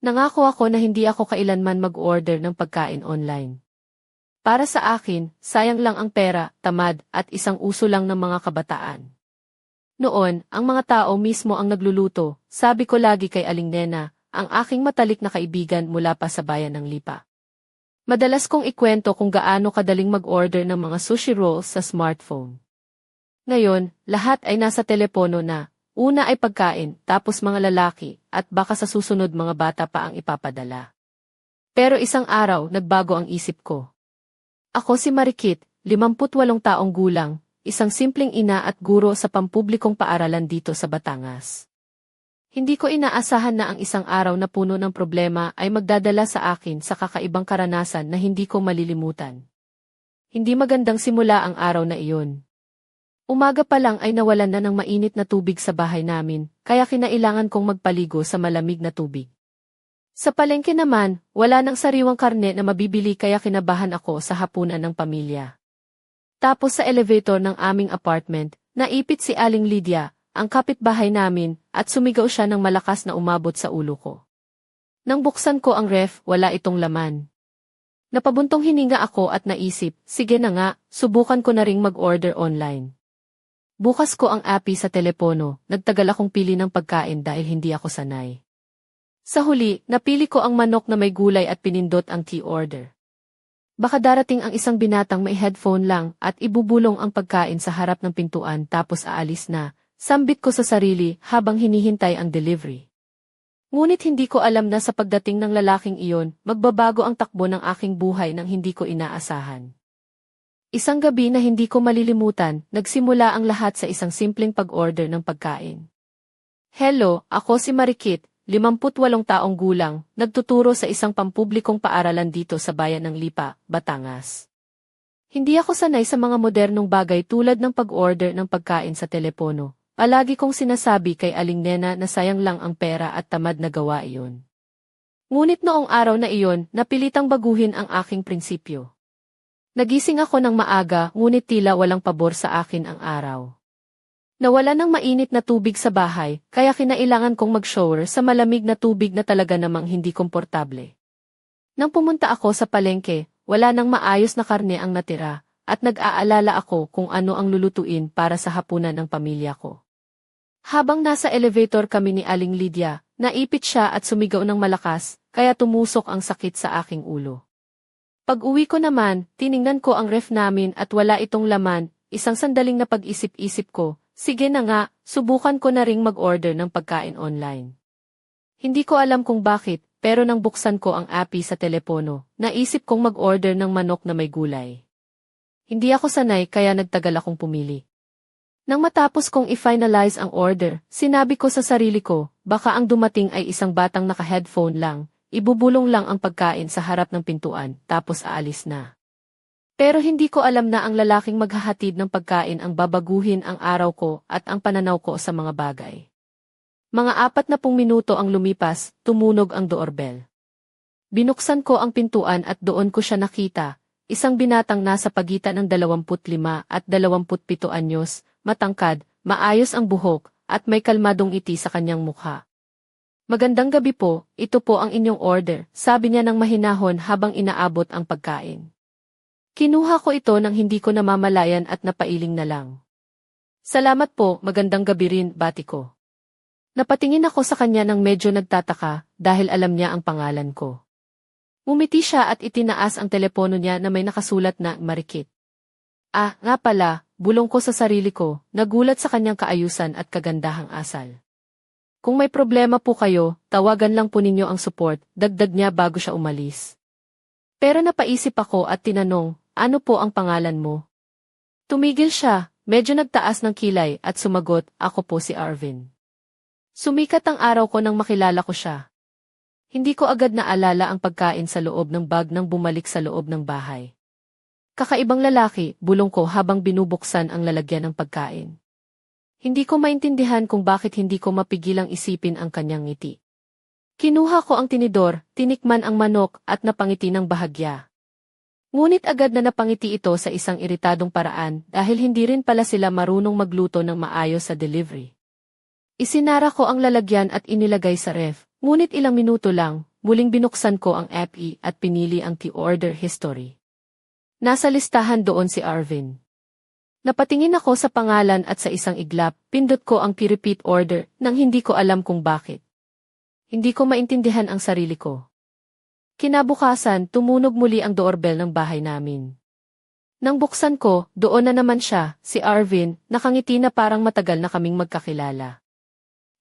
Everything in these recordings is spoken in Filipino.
Nangako ako na hindi ako kailanman mag-order ng pagkain online. Para sa akin, sayang lang ang pera, tamad, at isang uso lang ng mga kabataan. Noon, ang mga tao mismo ang nagluluto, sabi ko lagi kay Aling Nena, ang aking matalik na kaibigan mula pa sa bayan ng Lipa. Madalas kong ikwento kung gaano kadaling mag-order ng mga sushi rolls sa smartphone. Ngayon, lahat ay nasa telepono na. Una ay pagkain, tapos mga lalaki, at baka sa susunod mga bata pa ang ipapadala. Pero isang araw, nagbago ang isip ko. Ako si Marikit, 58 taong gulang, isang simpleng ina at guro sa pampublikong paaralan dito sa Batangas. Hindi ko inaasahan na ang isang araw na puno ng problema ay magdadala sa akin sa kakaibang karanasan na hindi ko malilimutan. Hindi magandang simula ang araw na iyon. Umaga pa lang ay nawalan na ng mainit na tubig sa bahay namin, kaya kinailangan kong magpaligo sa malamig na tubig. Sa palengke naman, wala nang sariwang karne na mabibili kaya kinabahan ako sa hapunan ng pamilya. Tapos sa elevator ng aming apartment, naipit si Aling Lydia, ang kapitbahay namin, at sumigaw siya ng malakas na umabot sa ulo ko. Nang buksan ko ang ref, wala itong laman. Napabuntong hininga ako at naisip, sige na nga, subukan ko na ring mag-order online. Bukas ko ang API sa telepono, nagtagal akong pili ng pagkain dahil hindi ako sanay. Sa huli, napili ko ang manok na may gulay at pinindot ang key order. Baka darating ang isang binatang may headphone lang at ibubulong ang pagkain sa harap ng pintuan tapos aalis na, sambit ko sa sarili habang hinihintay ang delivery. Ngunit hindi ko alam na sa pagdating ng lalaking iyon, magbabago ang takbo ng aking buhay nang hindi ko inaasahan. Isang gabi na hindi ko malilimutan, nagsimula ang lahat sa isang simpleng pag-order ng pagkain. Hello, ako si Marikit, 58 taong gulang, nagtuturo sa isang pampublikong paaralan dito sa bayan ng Lipa, Batangas. Hindi ako sanay sa mga modernong bagay tulad ng pag-order ng pagkain sa telepono. Palagi kong sinasabi kay Aling Nena na sayang lang ang pera at tamad na gawa iyon. Ngunit noong araw na iyon, napilitang baguhin ang aking prinsipyo. Nagising ako ng maaga, ngunit tila walang pabor sa akin ang araw. Nawala ng mainit na tubig sa bahay, kaya kinailangan kong mag-shower sa malamig na tubig na talaga namang hindi komportable. Nang pumunta ako sa palengke, wala nang maayos na karne ang natira, at nag-aalala ako kung ano ang lulutuin para sa hapunan ng pamilya ko. Habang nasa elevator kami ni Aling Lydia, naipit siya at sumigaw ng malakas, kaya tumusok ang sakit sa aking ulo. Pag-uwi ko naman, tiningnan ko ang ref namin at wala itong laman, isang sandaling na pag-isip-isip ko, sige na nga, subukan ko na ring mag-order ng pagkain online. Hindi ko alam kung bakit, pero nang buksan ko ang API sa telepono, naisip kong mag-order ng manok na may gulay. Hindi ako sanay kaya nagtagal akong pumili. Nang matapos kong i-finalize ang order, sinabi ko sa sarili ko, baka ang dumating ay isang batang naka-headphone lang, ibubulong lang ang pagkain sa harap ng pintuan, tapos aalis na. Pero hindi ko alam na ang lalaking maghahatid ng pagkain ang babaguhin ang araw ko at ang pananaw ko sa mga bagay. Mga 40 minuto ang lumipas, tumunog ang doorbell. Binuksan ko ang pintuan at doon ko siya nakita, isang binatang nasa pagitan ng 25 at 27 anyos, matangkad, maayos ang buhok, at may kalmadong ngiti sa kanyang mukha. Magandang gabi po, ito po ang inyong order, sabi niya ng mahinahon habang inaabot ang pagkain. Kinuha ko ito nang hindi ko namamalayan at napailing na lang. Salamat po, magandang gabi rin, bati ko. Napatingin ako sa kanya nang medyo nagtataka dahil alam niya ang pangalan ko. Umiti siya at itinaas ang telepono niya na may nakasulat na Marikit. Ah, nga pala, bulong ko sa sarili ko, nagulat sa kanyang kaayusan at kagandahang asal. Kung may problema po kayo, tawagan lang po ninyo ang support, dagdag niya bago siya umalis. Pero napaisip ako at tinanong, ano po ang pangalan mo? Tumigil siya, medyo nagtaas ng kilay at sumagot, ako po si Arvin. Sumikat ang araw ko nang makilala ko siya. Hindi ko agad naalala ang pagkain sa loob ng bag nang bumalik sa loob ng bahay. Kakaibang lalaki, bulong ko habang binubuksan ang lalagyan ng pagkain. Hindi ko maintindihan kung bakit hindi ko mapigilang isipin ang kanyang ngiti. Kinuha ko ang tinidor, tinikman ang manok at napangiti ng bahagya. Ngunit agad na napangiti ito sa isang iritadong paraan dahil hindi rin pala sila marunong magluto ng maayos sa delivery. Isinara ko ang lalagyan at inilagay sa ref, ngunit ilang minuto lang, muling binuksan ko ang app at pinili ang T-order history. Nasa listahan doon si Arvin. Napatingin ako sa pangalan at sa isang iglap, pindot ko ang repeat order nang hindi ko alam kung bakit. Hindi ko maintindihan ang sarili ko. Kinabukasan, tumunog muli ang doorbell ng bahay namin. Nang buksan ko, doon na naman siya, si Arvin, nakangiti na parang matagal na kaming magkakilala.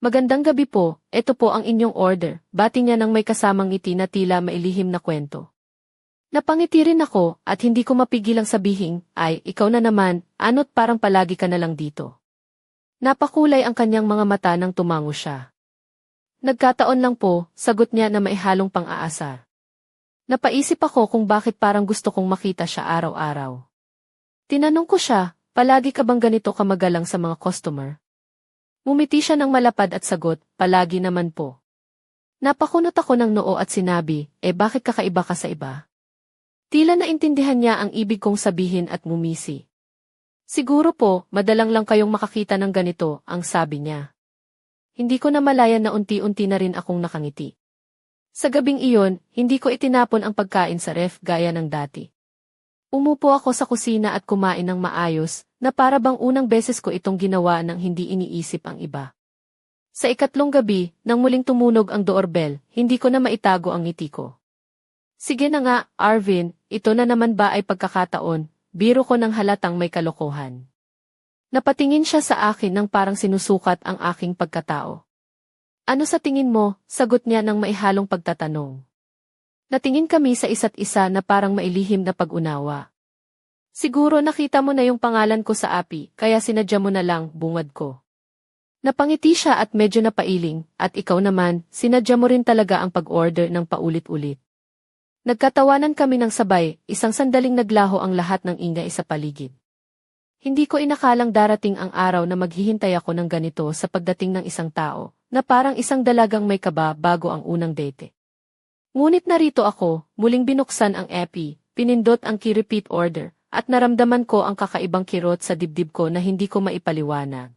Magandang gabi po, ito po ang inyong order, bati niya nang may kasamang ngiti na tila mailihim na kwento. Napangiti rin ako at hindi ko mapigilang sabihin, ay, ikaw na naman, ano't parang palagi ka na lang dito. Napakulay ang kanyang mga mata nang tumango siya. Nagkataon lang po, sagot niya na maihalong pang-aasar. Napaisip ako kung bakit parang gusto kong makita siya araw-araw. Tinanong ko siya, palagi ka bang ganito kamagalang sa mga customer? Ngumiti siya ng malapad at sagot, palagi naman po. Napakunot ako ng noo at sinabi, bakit kakaiba ka sa iba? Tila naintindihan niya ang ibig kong sabihin at ngumisi. Siguro po, madalang lang kayong makakita ng ganito, ang sabi niya. Hindi ko namalayan na unti-unti na rin akong nakangiti. Sa gabing iyon, hindi ko itinapon ang pagkain sa ref gaya ng dati. Umupo ako sa kusina at kumain ng maayos, na para bang unang beses ko itong ginawa nang hindi iniisip ang iba. Sa ikatlong gabi, nang muling tumunog ang doorbell, hindi ko na maitago ang ngiti ko. Sige na nga, Arvin, ito na naman ba ay pagkakataon, biro ko ng halatang may kalokohan. Napatingin siya sa akin nang parang sinusukat ang aking pagkatao. Ano sa tingin mo? Sagot niya ng maihalong pagtatanong. Natingin kami sa isa't isa na parang mailihim na pag-unawa. Siguro nakita mo na yung pangalan ko sa API, kaya sinadya mo na lang, bungad ko. Napangiti siya at medyo napailing, at ikaw naman, sinadya mo rin talaga ang pag-order ng paulit-ulit. Nagkatawanan kami ng sabay, isang sandaling naglaho ang lahat ng ingay sa paligid. Hindi ko inakalang darating ang araw na maghihintay ako ng ganito sa pagdating ng isang tao, na parang isang dalagang may kaba bago ang unang date. Ngunit narito ako, muling binuksan ang API, pinindot ang repeat order, at naramdaman ko ang kakaibang kirot sa dibdib ko na hindi ko maipaliwanag.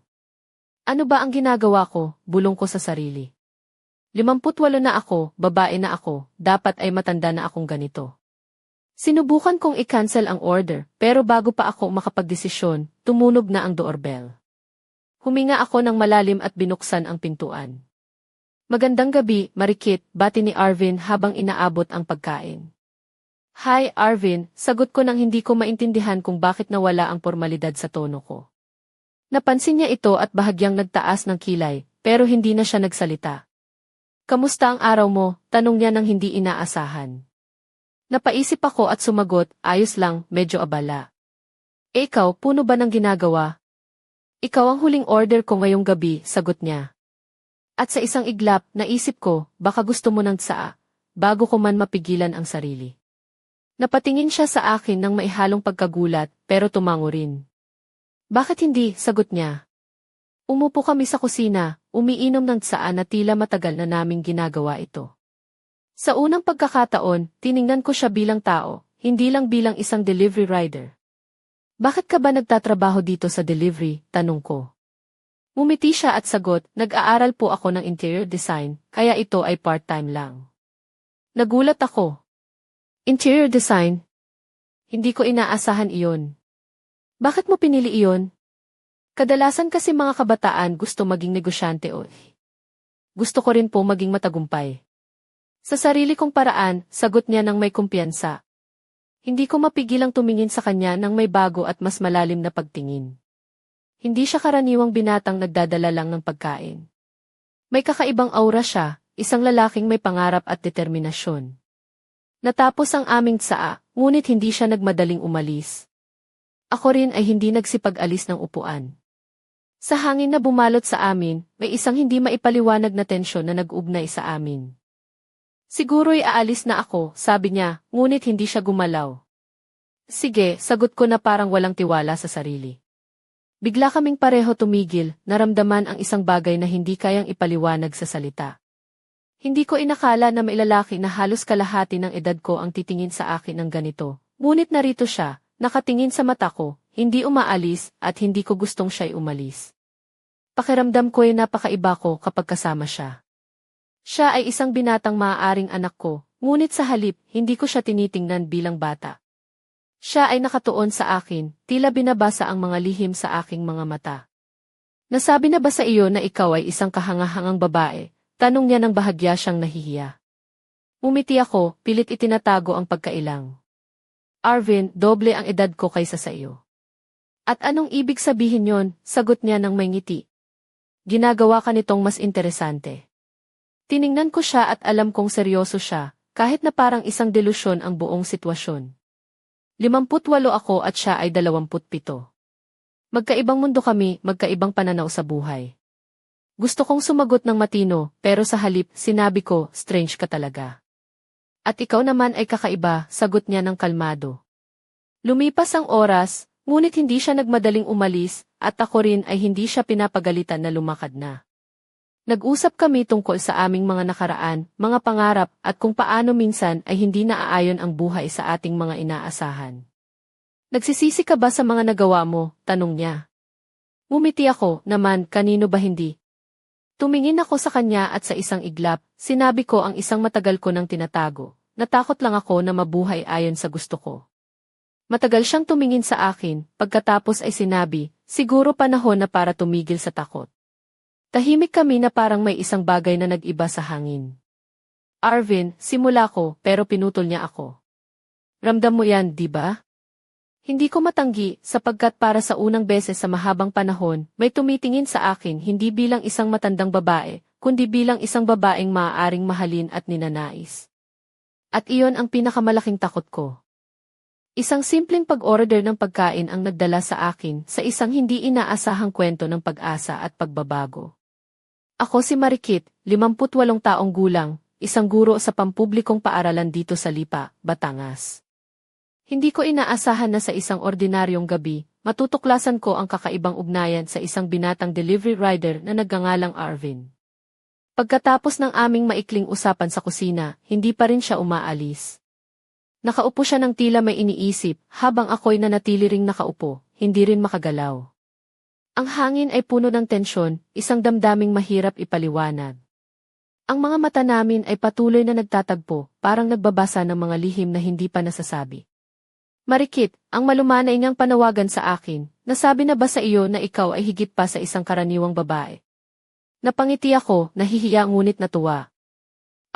Ano ba ang ginagawa ko? Bulong ko sa sarili. 58 na ako, babae na ako, dapat ay matanda na akong ganito. Sinubukan kong i-cancel ang order, pero bago pa ako makapagdesisyon, tumunog na ang doorbell. Huminga ako ng malalim at binuksan ang pintuan. Magandang gabi, Marikit, bati ni Arvin habang inaabot ang pagkain. Hi, Arvin, sagot ko nang hindi ko maintindihan kung bakit nawala ang formalidad sa tono ko. Napansin niya ito at bahagyang nagtaas ng kilay, pero hindi na siya nagsalita. Kamusta ang araw mo? Tanong niya nang hindi inaasahan. Napaisip ako at sumagot, ayos lang, medyo abala. Ikaw, puno ba ng ginagawa? Ikaw ang huling order ko ngayong gabi, sagot niya. At sa isang iglap, naisip ko, baka gusto mo ng tsaa, bago ko man mapigilan ang sarili. Napatingin siya sa akin ng maihalong pagkagulat, pero tumango rin. Bakit hindi? Sagot niya. Umupo kami sa kusina, umiinom ng tsaa na tila matagal na naming ginagawa ito. Sa unang pagkakataon, tiningnan ko siya bilang tao, hindi lang bilang isang delivery rider. Bakit ka ba nagtatrabaho dito sa delivery? Tanong ko. Ngumiti siya at sagot, nag-aaral po ako ng interior design, kaya ito ay part-time lang. Nagulat ako. Interior design? Hindi ko inaasahan iyon. Bakit mo pinili iyon? Kadalasan kasi mga kabataan gusto maging negosyante o gusto ko rin po maging matagumpay. Sa sarili kong paraan, sagot niya ng may kumpiyansa. Hindi ko mapigilang tumingin sa kanya ng may bago at mas malalim na pagtingin. Hindi siya karaniwang binatang nagdadala lang ng pagkain. May kakaibang aura siya, isang lalaking may pangarap at determinasyon. Natapos ang aming tsaa, ngunit hindi siya nagmadaling umalis. Ako rin ay hindi nagsipag-alis ng upuan. Sa hangin na bumalot sa amin, may isang hindi maipaliwanag na tensyon na nag-ugnay sa amin. Siguro'y aalis na ako, sabi niya, ngunit hindi siya gumalaw. Sige, sagot ko na parang walang tiwala sa sarili. Bigla kaming pareho tumigil, naramdaman ang isang bagay na hindi kayang ipaliwanag sa salita. Hindi ko inakala na may lalaki na halos kalahati ng edad ko ang titingin sa akin ng ganito. Ngunit narito siya, nakatingin sa mata ko, hindi umaalis at hindi ko gustong siya'y umalis. Pakiramdam ko'y napakaiba ko kapag kasama siya. Siya ay isang binatang maaaring anak ko, ngunit sa halip, hindi ko siya tinitingnan bilang bata. Siya ay nakatuon sa akin, tila binabasa ang mga lihim sa aking mga mata. Nasabi na ba sa iyo na ikaw ay isang kahangahangang babae? Tanong niya nang bahagya siyang nahihiya. Umiti ako, pilit itinatago ang pagkailang. Arvin, doble ang edad ko kaysa sa iyo. At anong ibig sabihin yon? Sagot niya nang may ngiti. Ginagawa ka nitong mas interesante. Tiningnan ko siya at alam kong seryoso siya, kahit na parang isang delusyon ang buong sitwasyon. 58 ako at siya ay 27. Magkaibang mundo kami, magkaibang pananaw sa buhay. Gusto kong sumagot ng matino, pero sa halip, sinabi ko, strange ka talaga. At ikaw naman ay kakaiba, sagot niya ng kalmado. Lumipas ang oras, ngunit hindi siya nagmadaling umalis, at ako rin ay hindi siya pinapagalitan na lumakad na. Nag-usap kami tungkol sa aming mga nakaraan, mga pangarap, at kung paano minsan ay hindi naaayon ang buhay sa ating mga inaasahan. Nagsisisi ka ba sa mga nagawa mo? Tanong niya. Ngumiti ako, naman, kanino ba hindi? Tumingin ako sa kanya at sa isang iglap, sinabi ko ang isang matagal ko nang tinatago. Natakot lang ako na mabuhay ayon sa gusto ko. Matagal siyang tumingin sa akin, pagkatapos ay sinabi, siguro panahon na para tumigil sa takot. Tahimik kami na parang may isang bagay na nag-iba sa hangin. Arvin, simula ko, pero pinutol niya ako. Ramdam mo yan, di ba? Hindi ko matanggi, sapagkat para sa unang beses sa mahabang panahon, may tumitingin sa akin hindi bilang isang matandang babae, kundi bilang isang babaeng maaaring mahalin at ninanais. At iyon ang pinakamalaking takot ko. Isang simpleng pag-order ng pagkain ang nagdala sa akin sa isang hindi inaasahang kwento ng pag-asa at pagbabago. Ako si Marikit, 58 taong gulang, isang guro sa pampublikong paaralan dito sa Lipa, Batangas. Hindi ko inaasahan na sa isang ordinaryong gabi, matutuklasan ko ang kakaibang ugnayan sa isang binatang delivery rider na nagngangalang Arvin. Pagkatapos ng aming maikling usapan sa kusina, hindi pa rin siya umaalis. Nakaupo siya ng tila may iniisip, habang ako'y nanatili ring nakaupo, hindi rin makagalaw. Ang hangin ay puno ng tensyon, isang damdaming mahirap ipaliwanag. Ang mga mata namin ay patuloy na nagtatagpo, parang nagbabasa ng mga lihim na hindi pa nasasabi. Marikit, ang malumanay niyang panawagan sa akin, nasabi na ba sa iyo na ikaw ay higit pa sa isang karaniwang babae? Napangiti ako, nahihiya ngunit natuwa.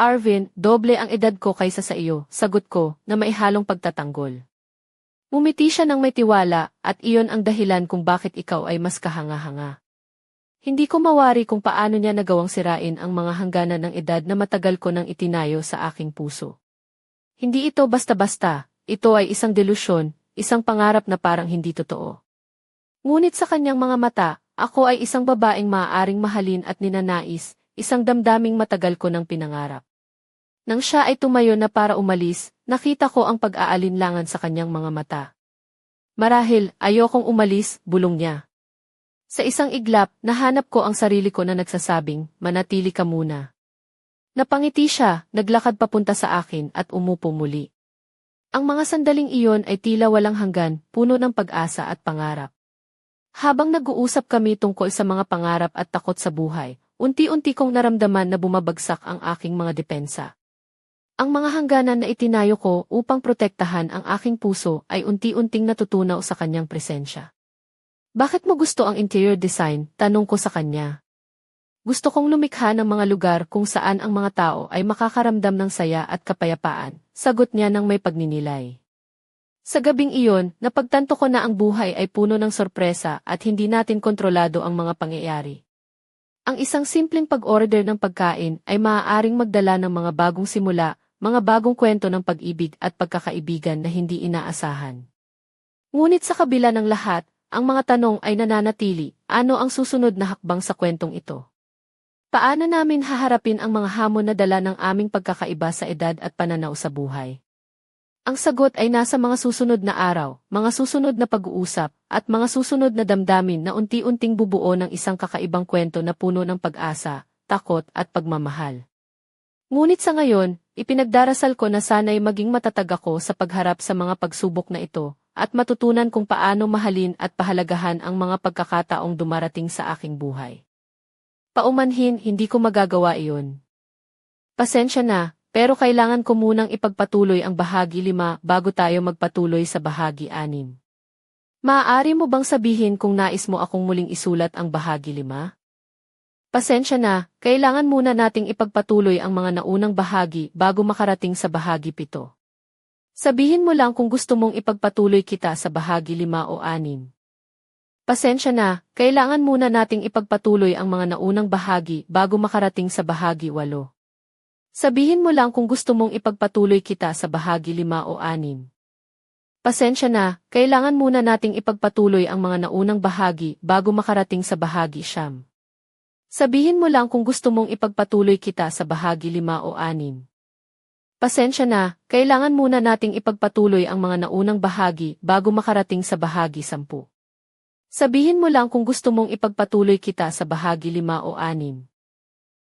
Arvin, doble ang edad ko kaysa sa iyo, sagot ko, na may halong pagtatanggol. Umiti siya ng may tiwala, at iyon ang dahilan kung bakit ikaw ay mas kahanga-hanga. Hindi ko mawari kung paano niya nagawang sirain ang mga hangganan ng edad na matagal ko nang itinayo sa aking puso. Hindi ito basta-basta. Ito ay isang delusyon, isang pangarap na parang hindi totoo. Ngunit sa kanyang mga mata, ako ay isang babaeng maaaring mahalin at ninanais, isang damdaming matagal ko nang pinangarap. Nang siya ay tumayo na para umalis, nakita ko ang pag-aalinlangan sa kanyang mga mata. Marahil, ayokong umalis, bulong niya. Sa isang iglap, nahanap ko ang sarili ko na nagsasabing, manatili ka muna. Napangiti siya, naglakad papunta sa akin at umupo muli. Ang mga sandaling iyon ay tila walang hanggan, puno ng pag-asa at pangarap. Habang nag-uusap kami tungkol sa mga pangarap at takot sa buhay, unti-unti kong naramdaman na bumabagsak ang aking mga depensa. Ang mga hangganan na itinayo ko upang protektahan ang aking puso ay unti-unting natutunaw sa kanyang presensya. Bakit mo gusto ang interior design? Tanong ko sa kanya. Gusto kong lumikha ng mga lugar kung saan ang mga tao ay makakaramdam ng saya at kapayapaan, sagot niya ng may pagninilay. Sa gabing iyon, napagtanto ko na ang buhay ay puno ng sorpresa at hindi natin kontrolado ang mga pangyayari. Ang isang simpleng pag-order ng pagkain ay maaaring magdala ng mga bagong simula, mga bagong kwento ng pag-ibig at pagkakaibigan na hindi inaasahan. Ngunit sa kabila ng lahat, ang mga tanong ay nananatili, ano ang susunod na hakbang sa kwentong ito? Paano namin haharapin ang mga hamon na dala ng aming pagkakaiba sa edad at pananaw sa buhay? Ang sagot ay nasa mga susunod na araw, mga susunod na pag-uusap, at mga susunod na damdamin na unti-unting bubuo ng isang kakaibang kwento na puno ng pag-asa, takot at pagmamahal. Ngunit sa ngayon, ipinagdarasal ko na sana'y maging matatag ako sa pagharap sa mga pagsubok na ito, at matutunan kung paano mahalin at pahalagahan ang mga pagkakataong dumarating sa aking buhay. Paumanhin, hindi ko magagawa iyon. Pasensya na, pero kailangan ko munang ipagpatuloy ang bahagi 5 bago tayo magpatuloy sa bahagi 6. Maaari mo bang sabihin kung nais mo akong muling isulat ang bahagi 5? Pasensya na, kailangan muna nating ipagpatuloy ang mga naunang bahagi bago makarating sa bahagi 7. Sabihin mo lang kung gusto mong ipagpatuloy kita sa bahagi 5 o 6. Pasensya na, kailangan muna nating ipagpatuloy ang mga naunang bahagi bago makarating sa bahagi 8. Sabihin mo lang kung gusto mong ipagpatuloy kita sa bahagi 5 o 6. Pasensya na, kailangan muna nating ipagpatuloy ang mga naunang bahagi bago makarating sa bahagi 9. Sabihin mo lang kung gusto mong ipagpatuloy kita sa bahagi 5 o 6. Pasensya na, kailangan muna nating ipagpatuloy ang mga naunang bahagi bago makarating sa bahagi 10. Sabihin mo lang kung gusto mong ipagpatuloy kita sa bahagi 5 o 6.